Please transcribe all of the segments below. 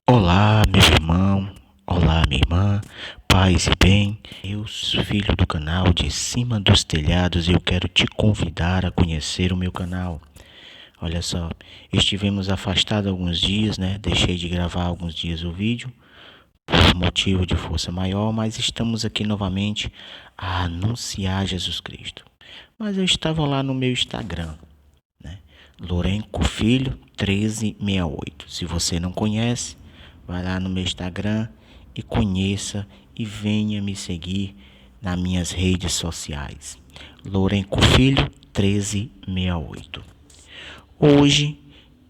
Olá, meu irmão. Olá, minha irmã. Paz e bem. Eu sou filho do canal de Cima dos Telhados e eu quero te convidar a conhecer o meu canal. Olha só, estivemos afastados alguns dias, né? Deixei de gravar alguns dias o vídeo por motivo de força maior, mas estamos aqui novamente a anunciar Jesus Cristo. Mas eu estava lá no meu Instagram, né? Lourenco Filho 1368. Se você não conhece, vai lá no meu Instagram e conheça e venha me seguir nas minhas redes sociais. Lourenco Filho 1368. Hoje,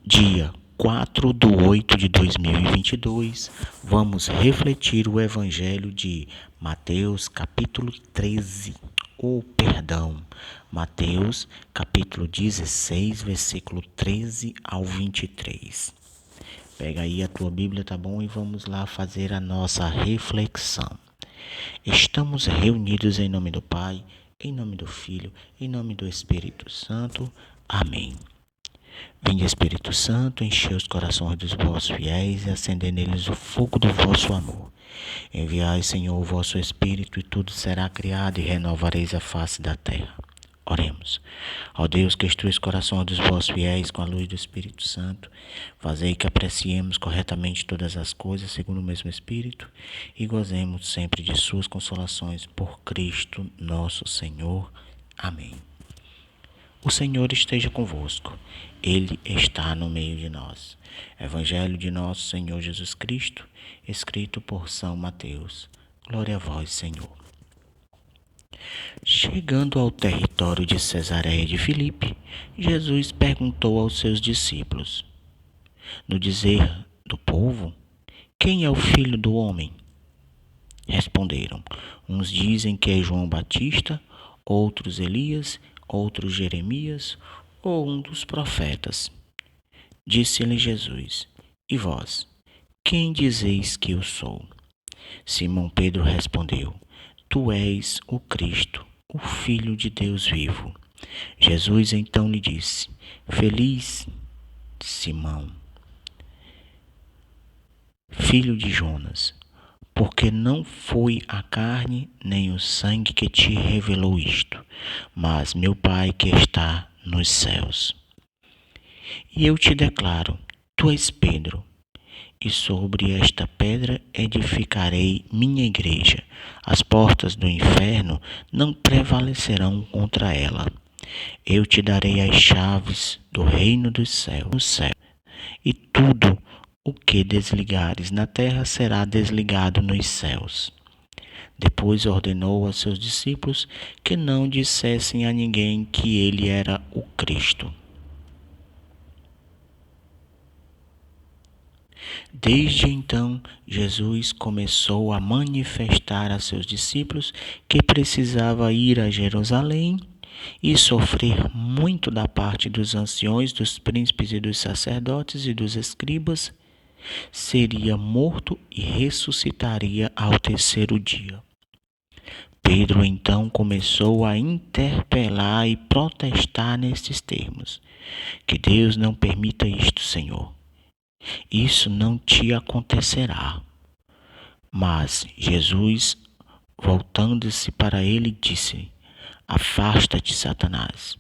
dia 4 de 8 de 2022, vamos refletir o Evangelho de Mateus, capítulo 13. Mateus, capítulo 16, versículo 13 ao 23. Pega aí a tua Bíblia, tá bom? E vamos lá fazer a nossa reflexão. Estamos reunidos em nome do Pai, em nome do Filho, em nome do Espírito Santo. Amém. Vinde, Espírito Santo, enchei os corações dos vossos fiéis e acendei neles o fogo do vosso amor. Enviai, Senhor, o vosso Espírito, e tudo será criado, e renovareis a face da terra. Oremos. Ó Deus, que instrui os corações dos vossos fiéis com a luz do Espírito Santo, fazei que apreciemos corretamente todas as coisas segundo o mesmo Espírito e gozemos sempre de suas consolações por Cristo nosso Senhor. Amém. O Senhor esteja convosco. Ele está no meio de nós. Evangelho de nosso Senhor Jesus Cristo, escrito por São Mateus. Glória a vós, Senhor. Chegando ao território de Cesareia de Filipe, Jesus perguntou aos seus discípulos: no dizer do povo, quem é o filho do homem? Responderam: uns dizem que é João Batista, outros Elias, outros Jeremias ou um dos profetas. Disse-lhe Jesus: e vós, quem dizeis que eu sou? Simão Pedro respondeu: tu és o Cristo, o Filho de Deus vivo. Jesus então lhe disse: feliz Simão, filho de Jonas, porque não foi a carne nem o sangue que te revelou isto, mas meu Pai que está nos céus. E eu te declaro: tu és Pedro, e sobre esta pedra edificarei minha igreja. As portas do inferno não prevalecerão contra ela. Eu te darei as chaves do reino dos céus, no céu, e tudo o que desligares na terra será desligado nos céus. Depois ordenou aos seus discípulos que não dissessem a ninguém que ele era o Cristo. Desde então, Jesus começou a manifestar a seus discípulos que precisava ir a Jerusalém e sofrer muito da parte dos anciões, dos príncipes e dos sacerdotes e dos escribas, seria morto e ressuscitaria ao terceiro dia. Pedro então começou a interpelar e protestar nestes termos: que Deus não permita isto, Senhor. Isso não te acontecerá. Mas Jesus, voltando-se para ele, disse: afasta-te, Satanás.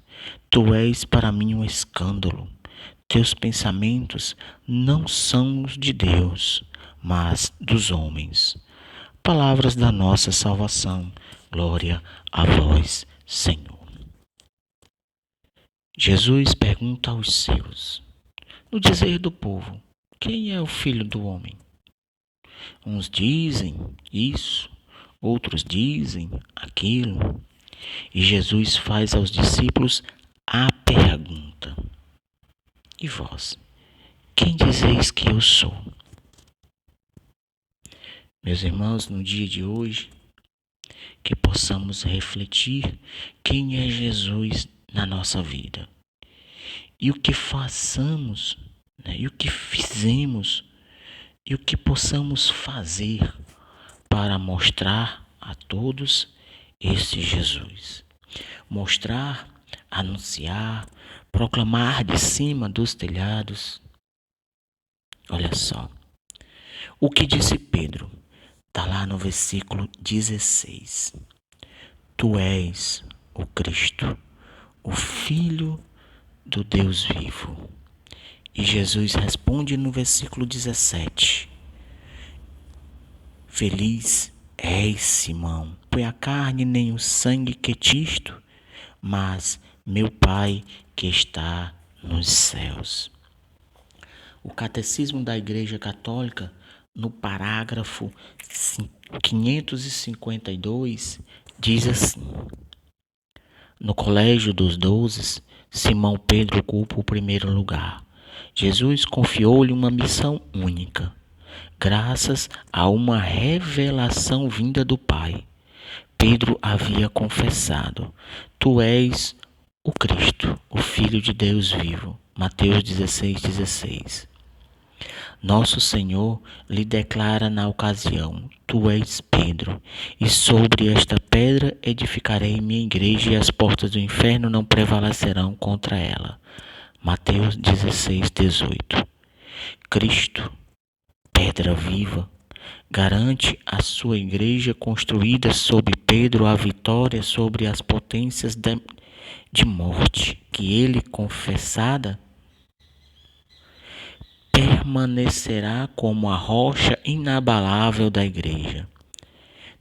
Tu és para mim um escândalo. Teus pensamentos não são os de Deus, mas dos homens. Palavras da nossa salvação. Glória a vós, Senhor. Jesus pergunta aos seus, no dizer do povo: quem é o filho do homem? Uns dizem isso, outros dizem aquilo. E Jesus faz aos discípulos a pergunta: e vós, quem dizeis que eu sou? Meus irmãos, no dia de hoje, que possamos refletir quem é Jesus na nossa vida. E o que façamos, né? E o que fizemos, e o que possamos fazer para mostrar a todos esse Jesus. Mostrar, anunciar, proclamar de cima dos telhados. Olha só, O que disse Pedro? Está lá no versículo 16. Tu és o Cristo, o Filho do Deus vivo. E Jesus responde no versículo 17. Feliz és, Simão, foi a carne nem o sangue que te isto, mas meu Pai que está nos céus. O Catecismo da Igreja Católica, no parágrafo 552, diz assim: no Colégio dos 12, Simão Pedro ocupa o primeiro lugar. Jesus confiou-lhe uma missão única, graças a uma revelação vinda do Pai. Pedro havia confessado: Tu és o Cristo, o Filho de Deus vivo. Mateus 16,16. Nosso Senhor lhe declara na ocasião: Tu és Pedro, e sobre esta pedra edificarei minha igreja, e as portas do inferno não prevalecerão contra ela. Mateus 16,18. Cristo, pedra viva, garante à sua igreja construída sobre Pedro a vitória sobre as potências de morte que ele, confessada, permanecerá como a rocha inabalável da igreja.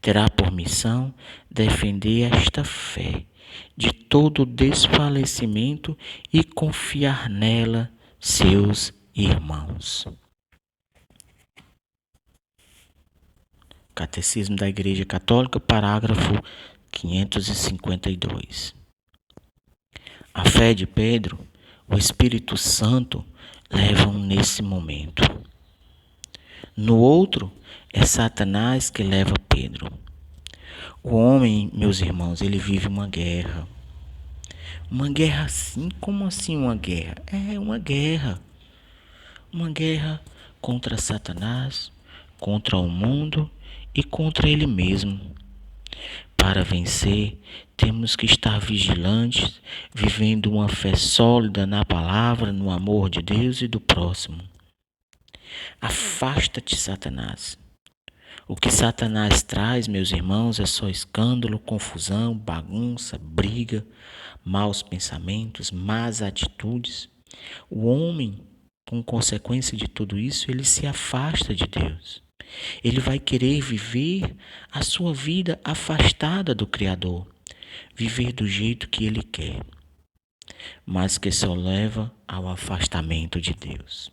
Terá por missão defender esta fé de todo desfalecimento e confiar nela seus irmãos. Catecismo da Igreja Católica, parágrafo 552. A fé de Pedro, o Espírito Santo, levam nesse momento. No outro, é Satanás que leva Pedro. O homem, meus irmãos, ele vive uma guerra. Uma guerra assim? Como assim uma guerra? É uma guerra. Uma guerra contra Satanás, contra o mundo e contra ele mesmo. Para vencer, temos que estar vigilantes, vivendo uma fé sólida na palavra, no amor de Deus e do próximo. Afasta-te, Satanás. O que Satanás traz, meus irmãos, é só escândalo, confusão, bagunça, briga, maus pensamentos, más atitudes. O homem, com consequência de tudo isso, ele se afasta de Deus. Ele vai querer viver a sua vida afastada do Criador, viver do jeito que ele quer, mas que só leva ao afastamento de Deus.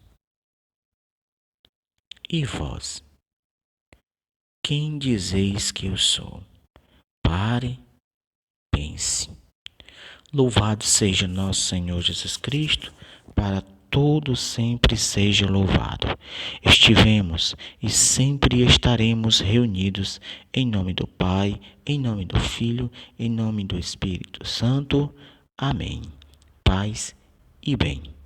E vós? Quem dizeis que eu sou? Pare, pense. Louvado seja nosso Senhor Jesus Cristo, para todo sempre seja louvado. Estivemos e sempre estaremos reunidos em nome do Pai, em nome do Filho, em nome do Espírito Santo. Amém. Paz e bem.